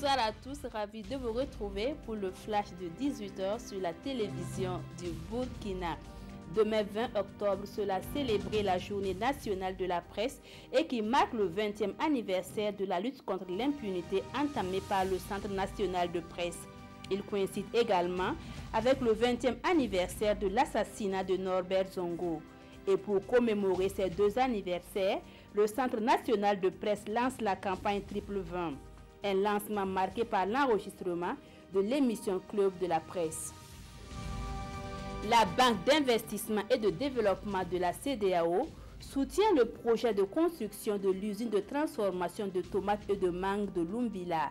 Bonsoir à tous, ravi de vous retrouver pour le flash de 18 h sur la télévision du Burkina. Demain 20 octobre sera célébrée la journée nationale de la presse et qui marque le 20e anniversaire de la lutte contre l'impunité entamée par le Centre national de presse. Il coïncide également avec le 20e anniversaire de l'assassinat de Norbert Zongo. Et pour commémorer ces deux anniversaires, le Centre national de presse lance la campagne Triple 20. Un lancement marqué par l'enregistrement de l'émission Club de la presse. La Banque d'investissement et de développement de la CEDEAO soutient le projet de construction de l'usine de transformation de tomates et de mangue de Lumbila.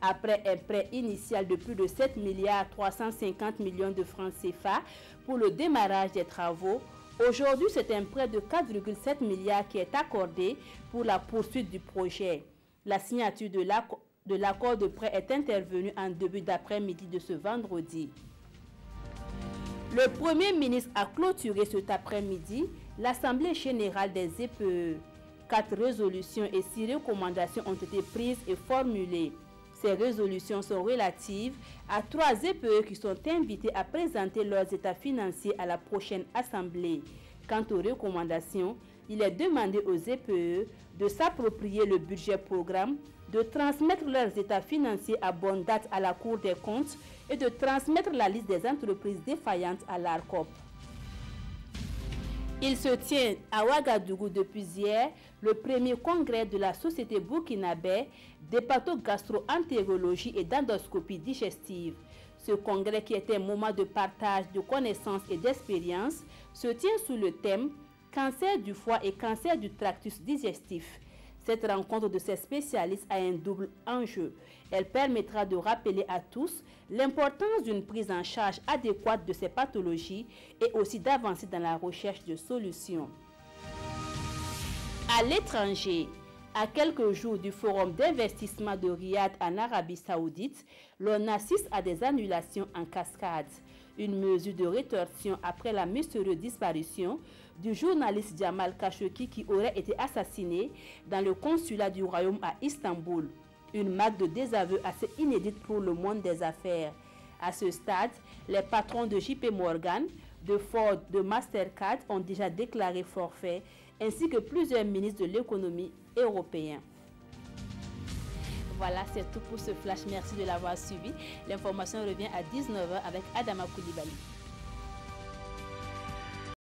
Après un prêt initial de plus de 7 milliards 350 millions de francs CFA pour le démarrage des travaux, aujourd'hui c'est un prêt de 4,7 milliards qui est accordé pour la poursuite du projet. La signature de l'accord de prêt est intervenue en début d'après-midi de ce vendredi. Le Premier ministre a clôturé cet après-midi l'Assemblée générale des EPE. 4 résolutions et 6 recommandations ont été prises et formulées. Ces résolutions sont relatives à 3 EPE qui sont invités à présenter leurs états financiers à la prochaine Assemblée. Quant aux recommandations, il est demandé aux EPE de s'approprier le budget programme, de transmettre leurs états financiers à bonne date à la Cour des comptes et de transmettre la liste des entreprises défaillantes à l'ARCOP. Il se tient à Ouagadougou depuis hier le premier congrès de la Société burkinabé d'hépatogastro-entérologie et d'endoscopie digestive. Ce congrès, qui est un moment de partage de connaissances et d'expériences, se tient sous le thème « Cancer du foie et cancer du tractus digestif ». Cette rencontre de ces spécialistes a un double enjeu. Elle permettra de rappeler à tous l'importance d'une prise en charge adéquate de ces pathologies et aussi d'avancer dans la recherche de solutions. À l'étranger, à quelques jours du forum d'investissement de Riyad en Arabie Saoudite, l'on assiste à des annulations en cascade. Une mesure de rétorsion après la mystérieuse disparition du journaliste Jamal Khashoggi qui aurait été assassiné dans le consulat du royaume à Istanbul. Une marque de désaveu assez inédite pour le monde des affaires. À ce stade, les patrons de JP Morgan, de Ford, de Mastercard ont déjà déclaré forfait, ainsi que plusieurs ministres de l'économie européens. Voilà, c'est tout pour ce flash. Merci de l'avoir suivi. L'information revient à 19 h avec Adama Koulibaly.